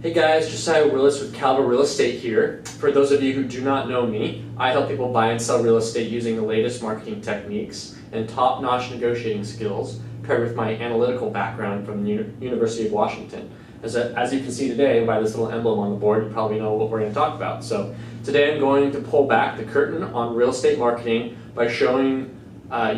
Hey guys, Josiah Willis with Calva Real Estate here. For those of you who do not know me, I help people buy and sell real estate using the latest marketing techniques and top-notch negotiating skills paired with my analytical background from the University of Washington. As you can see today by this little emblem on the board, you probably know what we're going to talk about. So today I'm going to pull back the curtain on real estate marketing by showing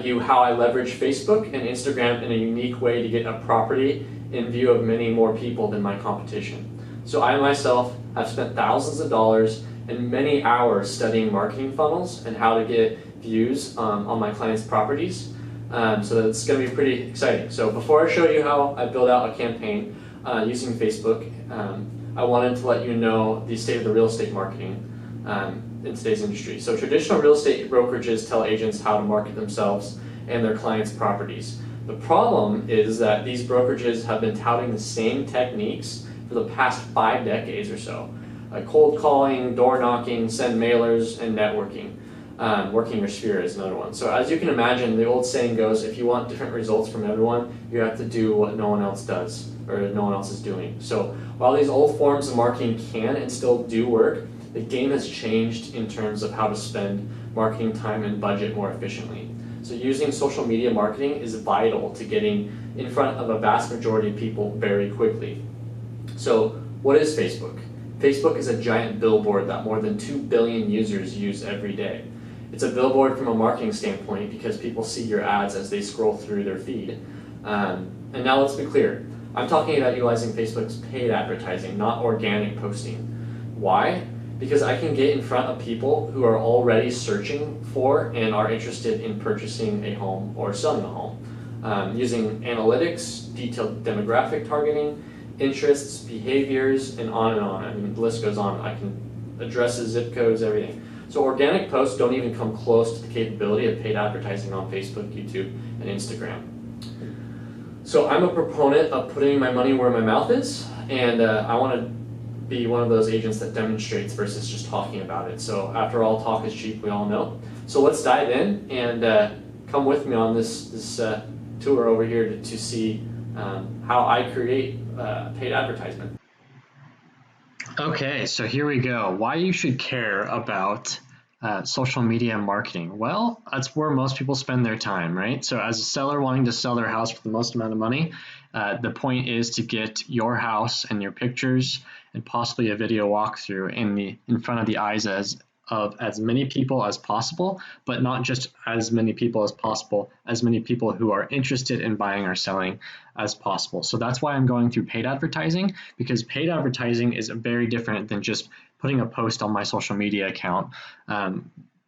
you how I leverage Facebook and Instagram in a unique way to get a property in view of many more people than my competition. So I myself have spent thousands of dollars and many hours studying marketing funnels and how to get views on my clients' properties. So that's going to be pretty exciting. So before I show you how I build out a campaign using Facebook, I wanted to let you know the state of the real estate marketing in today's industry. So traditional real estate brokerages tell agents how to market themselves and their clients' properties. The problem is that these brokerages have been touting the same techniques for the past 5 decades or so. Cold calling, door knocking, send mailers, and networking. Working your sphere is another one. So as you can imagine, the old saying goes, if you want different results from everyone, you have to do what no one else does, or no one else is doing. So while these old forms of marketing can and still do work, the game has changed in terms of how to spend marketing time and budget more efficiently. So using social media marketing is vital to getting in front of a vast majority of people very quickly. So what is Facebook? Facebook is a giant billboard that more than 2 billion users use every day. It's a billboard from a marketing standpoint because people see your ads as they scroll through their feed. And now let's be clear. I'm talking about utilizing Facebook's paid advertising, not organic posting. Why? Because I can get in front of people who are already searching for and are interested in purchasing a home or selling a home. Using analytics, detailed demographic targeting, interests, behaviors, and on and on. I mean, the list goes on. I can addresses, zip codes, everything. So organic posts don't even come close to the capability of paid advertising on Facebook, YouTube, and Instagram. So I'm a proponent of putting my money where my mouth is, and I want to be one of those agents that demonstrates versus just talking about it. So after all, talk is cheap, we all know. So let's dive in and come with me on this tour over here to see how I create paid advertisement. Okay, so here we go. Why you should care about social media marketing? Well, that's where most people spend their time, right? So as a seller wanting to sell their house for the most amount of money, the point is to get your house and your pictures and possibly a video walkthrough in front of the eyes of as many people as possible, but not just as many people as possible, as many people who are interested in buying or selling as possible. So that's why I'm going through paid advertising, because paid advertising is very different than just putting a post on my social media account.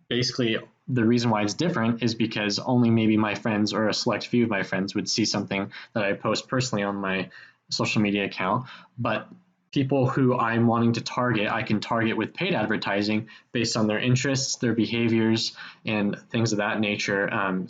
Basically, the reason why it's different is because only maybe my friends or a select few of my friends would see something that I post personally on my social media account, but people who I'm wanting to target, I can target with paid advertising based on their interests, their behaviors, and things of that nature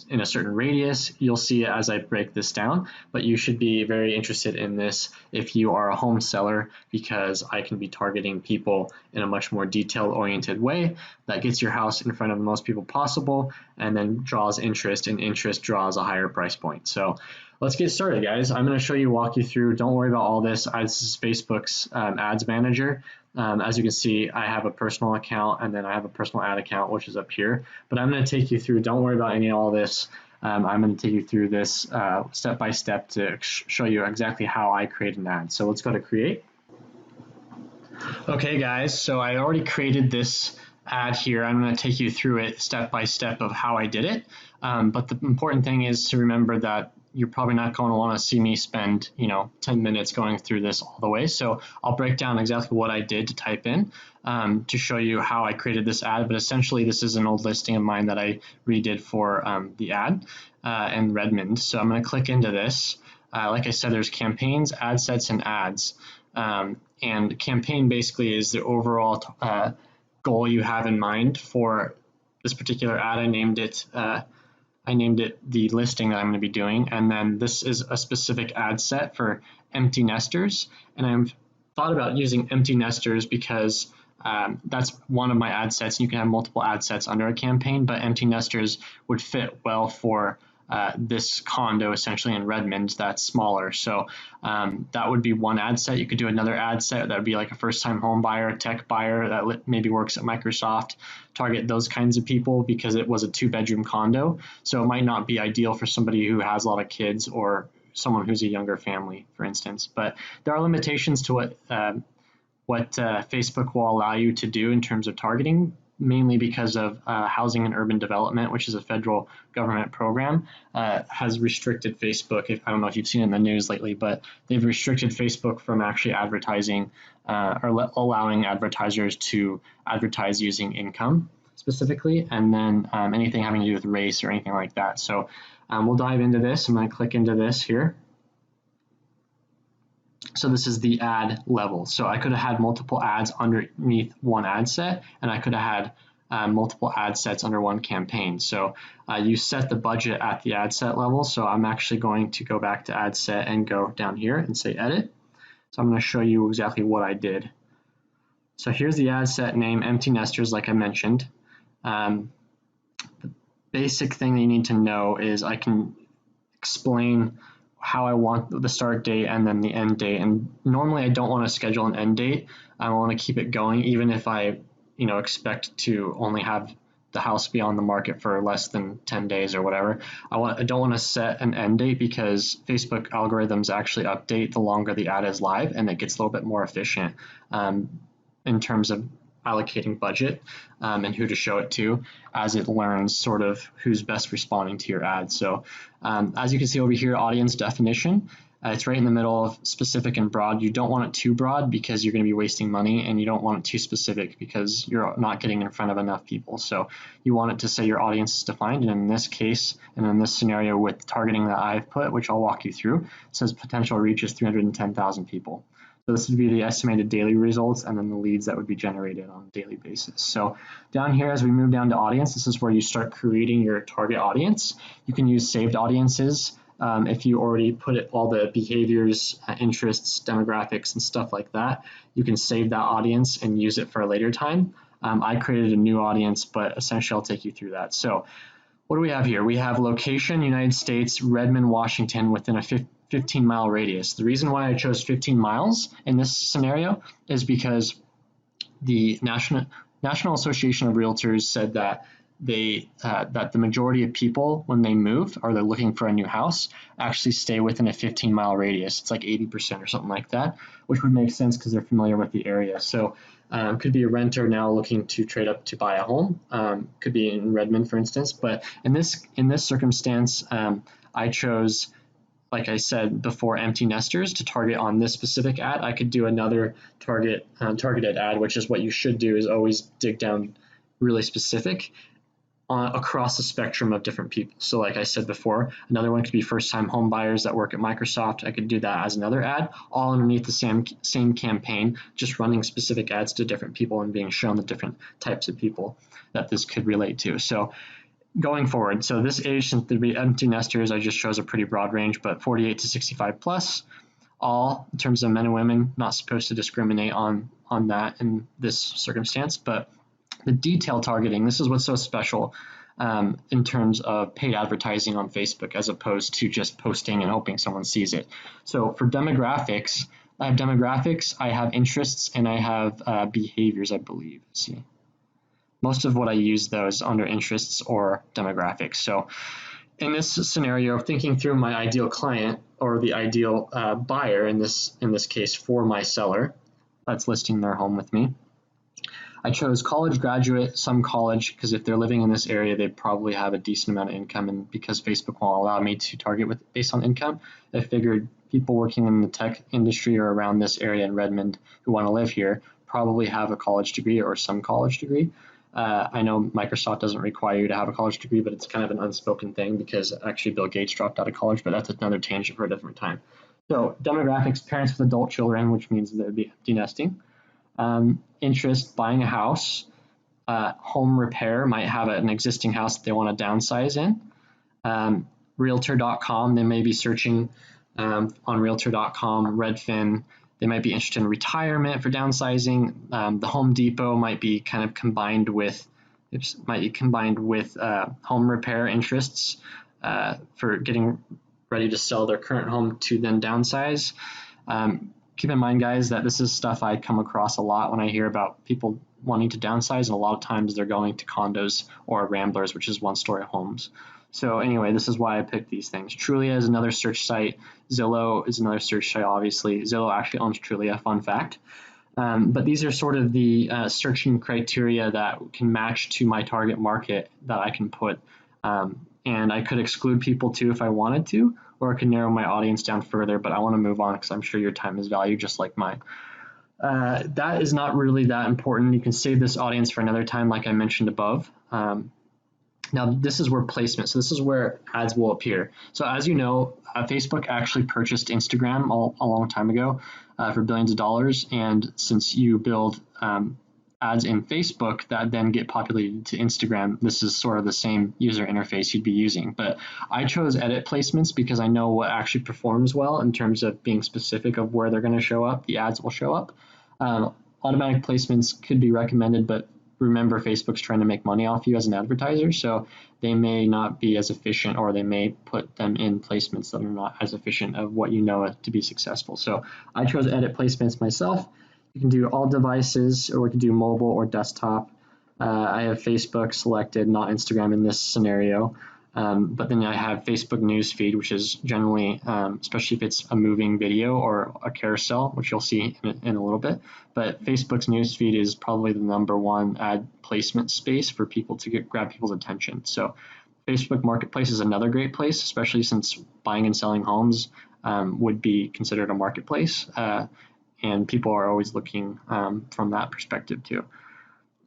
in a certain radius. You'll see it as I break this down, but you should be very interested in this if you are a home seller, because I can be targeting people in a much more detail-oriented way that gets your house in front of the most people possible and then draws interest, and interest draws a higher price point. So let's get started, guys. I'm going to walk you through. Don't worry about all this. This is Facebook's ads manager. As you can see, I have a personal account and then I have a personal ad account, which is up here. But I'm going to take you through. Don't worry about any of all this. I'm going to take you through this step by step to show you exactly how I create an ad. So let's go to create. Okay, guys. So I already created this ad here. I'm going to take you through it step by step of how I did it. But the important thing is to remember that you're probably not going to want to see me spend 10 minutes going through this all the way. So I'll break down exactly what I did to type in to show you how I created this ad. But essentially, this is an old listing of mine that I redid for the ad in Redmond. So I'm going to click into this. Like I said, there's campaigns, ad sets, and ads. And campaign basically is the overall goal you have in mind for this particular ad. I named it the listing that I'm going to be doing, and then this is a specific ad set for empty nesters, and I've thought about using empty nesters because that's one of my ad sets. You can have multiple ad sets under a campaign, but empty nesters would fit well for this condo essentially in Redmond that's smaller. So that would be one ad set. You could do another ad set that would be like a first-time home buyer, a tech buyer that maybe works at Microsoft, target those kinds of people because it was a 2-bedroom condo. So it might not be ideal for somebody who has a lot of kids or someone who's a younger family, for instance. But there are limitations to what Facebook will allow you to do in terms of targeting, mainly because of Housing and Urban Development, which is a federal government program, has restricted Facebook. I don't know if you've seen it in the news lately, but they've restricted Facebook from actually advertising or allowing advertisers to advertise using income specifically, and then anything having to do with race or anything like that. So we'll dive into this. I'm going to click into this here. So this is the ad level. So I could have had multiple ads underneath one ad set, and I could have had multiple ad sets under one campaign. So you set the budget at the ad set level. So I'm actually going to go back to ad set and go down here and say edit. So I'm going to show you exactly what I did. So here's the ad set name, Empty Nesters, like I mentioned. The basic thing that you need to know is I can explain how I want the start date and then the end date. And normally I don't want to schedule an end date. I want to keep it going, even if I, expect to only have the house be on the market for less than 10 days or whatever. I don't want to set an end date because Facebook algorithms actually update the longer the ad is live, and it gets a little bit more efficient in terms of allocating budget and who to show it to as it learns sort of who's best responding to your ad. So as you can see over here, audience definition, it's right in the middle of specific and broad. You don't want it too broad because you're going to be wasting money, and you don't want it too specific because you're not getting in front of enough people. So you want it to say your audience is defined, and in this case, and in this scenario with targeting that I've put, which I'll walk you through, it says potential reach is 310,000 people. So this would be the estimated daily results and then the leads that would be generated on a daily basis. So down here, as we move down to audience, this is where you start creating your target audience. You can use saved audiences if you already put all the behaviors, interests, demographics, and stuff like that. You can save that audience and use it for a later time. I created a new audience, but essentially I'll take you through that. So what do we have here? We have location, United States, Redmond, Washington, within a 15-mile radius. The reason why I chose 15 miles in this scenario is because the National Association of Realtors said that that the majority of people, when they move or they're looking for a new house, actually stay within a 15-mile radius. It's like 80% or something like that, which would make sense because they're familiar with the area. So could be a renter now looking to trade up to buy a home. Could be in Redmond, for instance. But in this circumstance, I chose, like I said before, empty nesters to target on this specific ad. I could do another targeted ad, which is what you should do, is always dig down really specific across the spectrum of different people. So like I said before, another one could be first-time home buyers that work at Microsoft. I could do that as another ad, all underneath the same campaign, just running specific ads to different people and being shown the different types of people that this could relate to. So going forward, so this age, since there'd be empty nesters, I just chose a pretty broad range, but 48 to 65 plus, all in terms of men and women, not supposed to discriminate on that in this circumstance. But the detail targeting, this is what's so special in terms of paid advertising on Facebook, as opposed to just posting and hoping someone sees it. So for demographics, I have interests, and I have behaviors, I believe. Let's see. Most of what I use, though, is under interests or demographics. So in this scenario, thinking through my ideal client or the ideal buyer in this case for my seller that's listing their home with me, I chose college graduate, some college, because if they're living in this area, they probably have a decent amount of income, and because Facebook won't allow me to target based on income, I figured people working in the tech industry or around this area in Redmond who want to live here probably have a college degree or some college degree. I know Microsoft doesn't require you to have a college degree, but it's kind of an unspoken thing because actually Bill Gates dropped out of college, but that's another tangent for a different time. So demographics, parents with adult children, which means there would be empty nesting. Interest, buying a house. Home repair, might have an existing house that they want to downsize in. Realtor.com, they may be searching on Realtor.com, Redfin. They might be interested in retirement for downsizing. The Home Depot might be combined with home repair interests. for getting ready to sell their current home to then downsize. Keep in mind, guys, that this is stuff I come across a lot when I hear about people wanting to downsize, and a lot of times they're going to condos or ramblers, which is one-story homes. So anyway, this is why I picked these things. Trulia is another search site. Zillow is another search site, obviously. Zillow actually owns Trulia, fun fact. But these are sort of the searching criteria that can match to my target market that I can put. And I could exclude people too if I wanted to, or I could narrow my audience down further, but I want to move on because I'm sure your time is valued just like mine. That is not really that important. You can save this audience for another time, like I mentioned above. Now, this is where placement, so this is where ads will appear. So as you know, Facebook actually purchased Instagram a long time ago for billions of dollars. And since you build ads in Facebook that then get populated to Instagram, this is sort of the same user interface you'd be using. But I chose edit placements because I know what actually performs well in terms of being specific of where they're going to show up, the ads will show up. Automatic placements could be recommended, but remember, Facebook's trying to make money off you as an advertiser, so they may not be as efficient, or they may put them in placements that are not as efficient of what you know to be successful. So I chose edit placements myself. You can do all devices, or we can do mobile or desktop. I have Facebook selected, not Instagram in this scenario. But then I have Facebook newsfeed, which is generally, especially if it's a moving video or a carousel, which you'll see in a little bit. But Facebook's newsfeed is probably the #1 ad placement space for people to grab people's attention. So Facebook Marketplace is another great place, especially since buying and selling homes would be considered a marketplace. And people are always looking from that perspective too.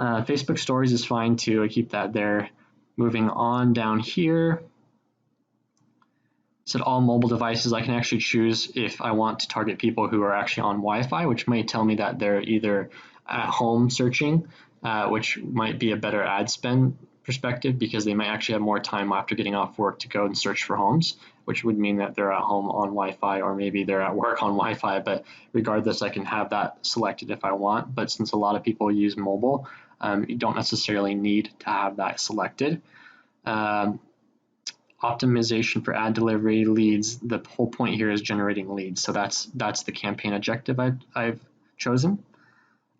Facebook Stories is fine too. I keep that there. Moving on down here, said all mobile devices. I can actually choose if I want to target people who are actually on Wi-Fi, which may tell me that they're either at home searching, which might be a better ad spend perspective because they might actually have more time after getting off work to go and search for homes, which would mean that they're at home on Wi-Fi, or maybe they're at work on Wi-Fi. But regardless, I can have that selected if I want. But since a lot of people use mobile, you don't necessarily need to have that selected. Optimization for ad delivery leads. The whole point here is generating leads. So that's the campaign objective I've chosen.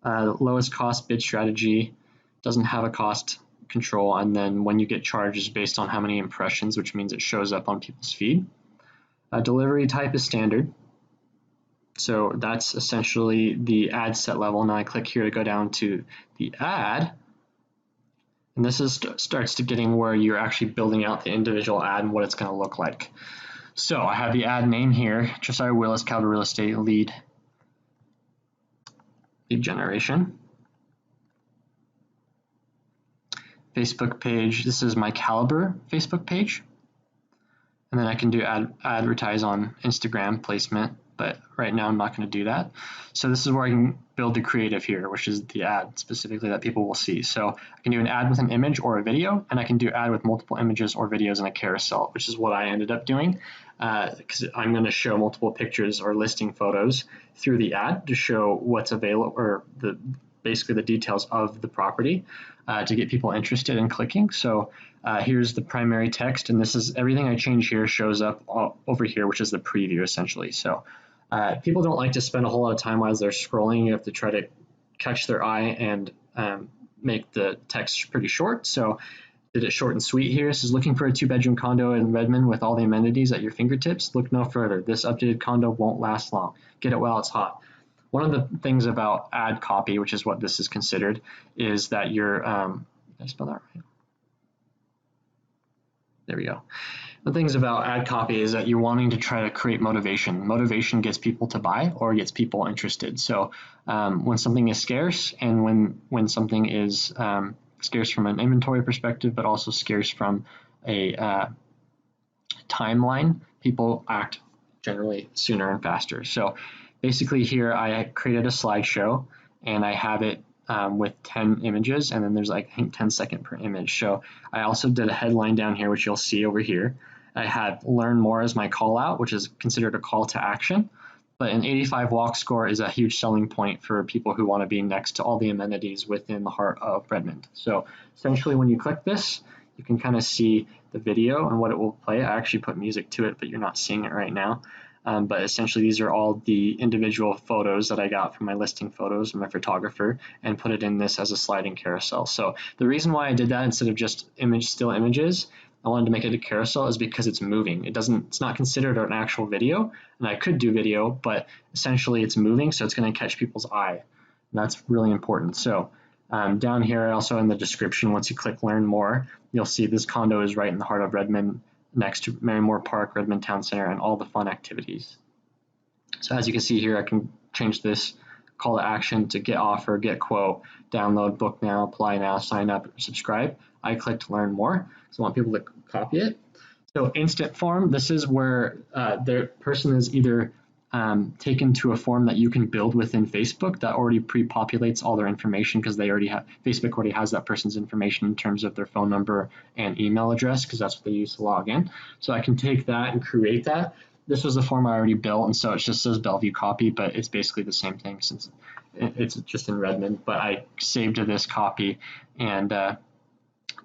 Lowest cost bid strategy doesn't have a cost control. And then when you get charged is based on how many impressions, which means it shows up on people's feed. Delivery type is standard. So that's essentially the ad set level. Now I click here to go down to the ad. And this is starts to getting where you're actually building out the individual ad and what it's going to look like. So I have the ad name here, Josiah Willis, Calvary Real Estate lead generation. Facebook page, this is my Caliber Facebook page. And then I can do advertise on Instagram placement, but right now I'm not going to do that. So this is where I can build the creative here, which is the ad specifically that people will see. So I can do an ad with an image or a video, and I can do ad with multiple images or videos in a carousel, which is what I ended up doing, because I'm going to show multiple pictures or listing photos through the ad to show what's available, or basically the details of the property to get people interested in clicking. So here's the primary text, and this is everything I change here shows up over here, which is the preview essentially. So people don't like to spend a whole lot of time while they're scrolling. You have to try to catch their eye and make the text pretty short. So did it short and sweet here. This is looking for a 2-bedroom condo in Redmond with all the amenities at your fingertips. Look no further. This updated condo won't last long. Get it while it's hot. One of the things about ad copy, which is what this is considered, is that you're, did I spell that right? There we go. The things about ad copy is that you're wanting to try to create motivation. Motivation gets people to buy or gets people interested. So when something is scarce, and when something is scarce from an inventory perspective, but also scarce from a timeline, people act generally sooner and faster. So basically here I created a slideshow and I have it with 10 images, and then there's like I think 10 seconds per image. So I also did a headline down here, which you'll see over here. I had learn more as my call out, which is considered a call to action. But an 85 walk score is a huge selling point for people who want to be next to all the amenities within the heart of Redmond. So essentially when you click this, you can kind of see the video and what it will play. I actually put music to it, but you're not seeing it right now. But essentially, these are all the individual photos that I got from my listing photos and my photographer, and put it in this as a sliding carousel. So the reason why I did that instead of just still images, I wanted to make it a carousel, is because it's moving. It's not considered an actual video, and I could do video, but essentially it's moving, so it's going to catch people's eye. And that's really important. So down here, also in the description, once you click Learn More, you'll see this condo is right in the heart of Redmond, next to Merrimore Park, Redmond Town Center, and all the fun activities. So as you can see here, I can change this call to action to get offer, get quote, download, book now, apply now, sign up, subscribe. I clicked Learn More, so I want people to copy it. So instant form, this is where the person is either taken to a form that you can build within Facebook that already pre-populates all their information, because they already have, Facebook already has that person's information in terms of their phone number and email address, because that's what they use to log in. So I can take that and create that. This was the form I already built, and so it just says Bellevue copy, but it's basically the same thing since it's just in Redmond. But I saved to this copy, and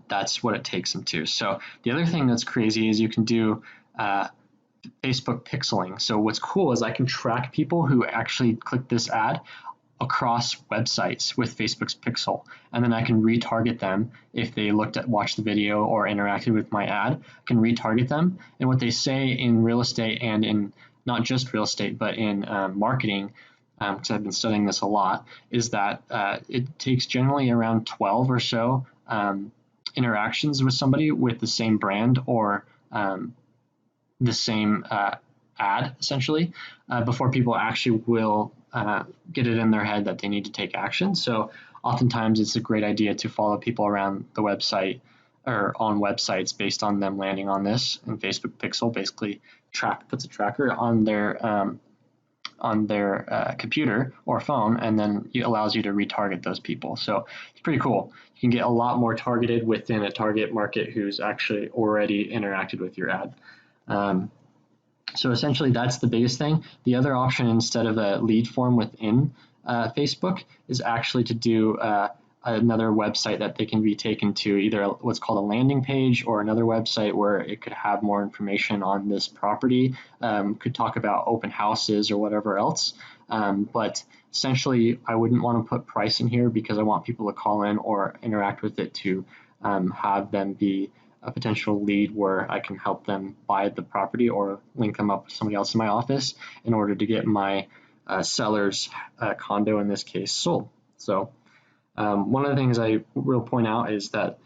that's what it takes them to. So the other thing that's crazy is you can do Facebook pixeling. So what's cool is I can track people who actually click this ad across websites with Facebook's pixel, and then I can retarget them if they watched the video or interacted with my ad. I can retarget them, and what they say in real estate, and in not just real estate but in marketing, because I've been studying this a lot, is that it takes generally around 12 or so interactions with somebody with the same brand or the same ad, essentially, before people actually will get it in their head that they need to take action. So oftentimes it's a great idea to follow people around the website or on websites based on them landing on this. And Facebook Pixel basically puts a tracker on their computer or phone, and then it allows you to retarget those people. So it's pretty cool. You can get a lot more targeted within a target market who's actually already interacted with your ad. So essentially that's the biggest thing. The other option, instead of a lead form within Facebook, is actually to do another website that they can be taken to, either what's called a landing page or another website where it could have more information on this property, could talk about open houses or whatever else. But essentially I wouldn't want to put price in here, because I want people to call in or interact with it to have them be a potential lead where I can help them buy the property or link them up with somebody else in my office in order to get my seller's condo, in this case, sold. So one of the things I will point out is that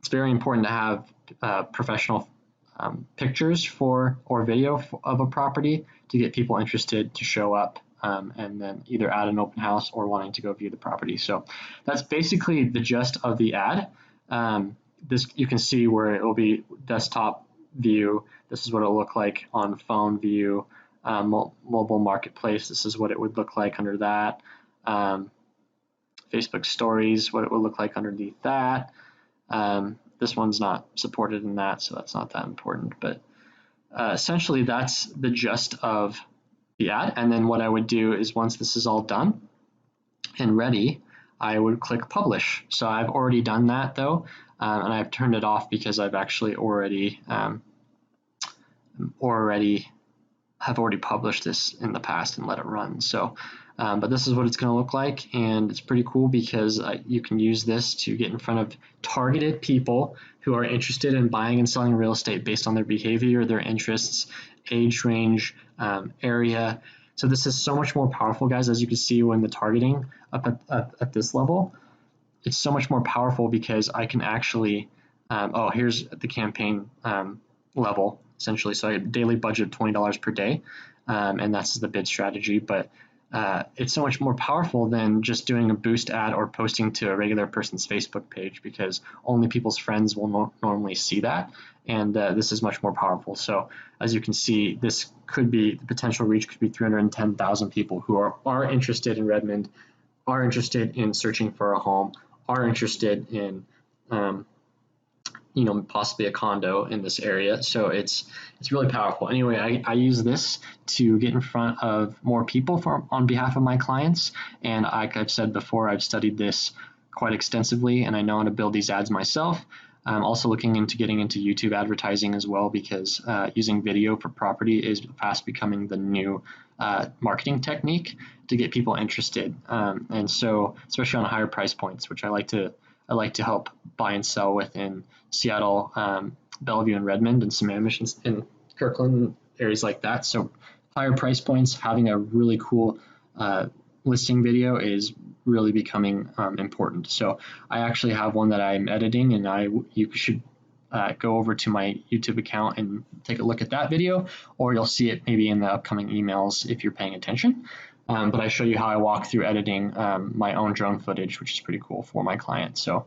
it's very important to have professional pictures or video of a property to get people interested to show up and then either at an open house or wanting to go view the property. So that's basically the gist of the ad. This, you can see where it will be desktop view. This is what it'll look like on phone view. Mobile marketplace, this is what it would look like under that. Facebook stories, what it would look like underneath that. This one's not supported in that, so that's not that important. But essentially that's the gist of the ad. And then what I would do is, once this is all done and ready, I would click publish. So I've already done that though, and I've turned it off because I've actually already published this in the past and let it run. So, but this is what it's going to look like, and it's pretty cool because you can use this to get in front of targeted people who are interested in buying and selling real estate based on their behavior, their interests, age range, area. So this is so much more powerful, guys, as you can see when the targeting up at this level. It's so much more powerful because I can actually, here's the campaign level, essentially. So I have a daily budget of $20 per day, and that's the bid strategy. But it's so much more powerful than just doing a boost ad or posting to a regular person's Facebook page, because only people's friends will normally see that. And this is much more powerful. So as you can see, this could be, the potential reach could be 310,000 people who are interested in Redmond, are interested in searching for a home, are interested in possibly a condo in this area. So it's really powerful. Anyway, I use this to get in front of more people on behalf of my clients. And like I've said before, I've studied this quite extensively, and I know how to build these ads myself. I'm also looking into getting into YouTube advertising as well, because using video for property is fast becoming the new marketing technique to get people interested. And so, especially on higher price points, which I like to help buy and sell with in Seattle, Bellevue, and Redmond, and Sammamish, and Kirkland, areas like that. So higher price points, having a really cool listing video is really becoming important. So I actually have one that I'm editing, and you should go over to my YouTube account and take a look at that video, or you'll see it maybe in the upcoming emails if you're paying attention. But I show you how I walk through editing my own drone footage, which is pretty cool for my clients. So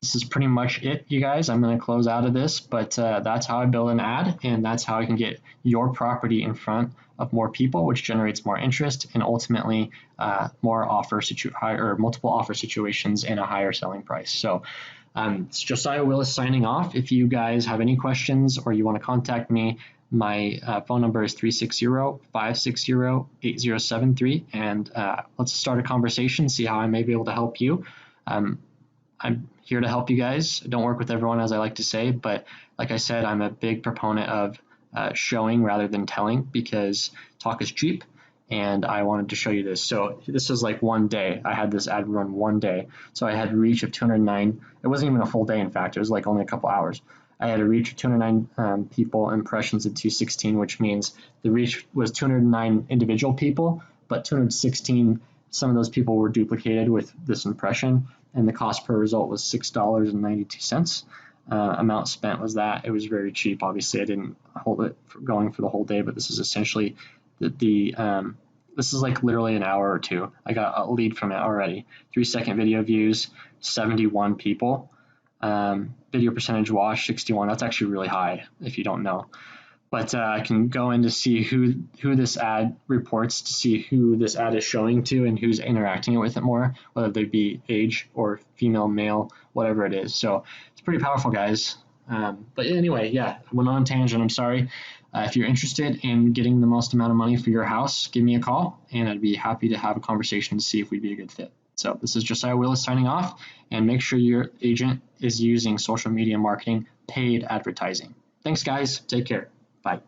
this is pretty much it, you guys. I'm going to close out of this, but that's how I build an ad, and that's how I can get your property in front of more people, which generates more interest and ultimately more multiple offer situations and a higher selling price. So it's Josiah Willis signing off. If you guys have any questions or you want to contact me, my phone number is 360-560-8073, and let's start a conversation, see how I may be able to help you. I'm here to help you guys. I don't work with everyone, as I like to say, but like I said, I'm a big proponent of showing rather than telling, because talk is cheap, and I wanted to show you this. So this is like one day. I had this ad run one day. So I had a reach of 209. It wasn't even a full day, in fact. It was like only a couple hours. I had a reach of 209 people, impressions at 216, which means the reach was 209 individual people, but 216, some of those people were duplicated with this impression, and the cost per result was $6.92. Amount spent was that. It was very cheap. Obviously, I didn't hold it going for the whole day, but this is essentially this is like literally an hour or two. I got a lead from it already. 3-second video views, 71 people. Video percentage watch, 61. That's actually really high if you don't know. But I can go in to see who this ad reports, to see who this ad is showing to and who's interacting with it more, whether they be age or female, male, whatever it is. So it's pretty powerful, guys. But anyway, yeah, I went on a tangent. I'm sorry. If you're interested in getting the most amount of money for your house, give me a call, and I'd be happy to have a conversation to see if we'd be a good fit. So this is Josiah Willis signing off, and make sure your agent is using social media marketing, paid advertising. Thanks, guys. Take care. Bye.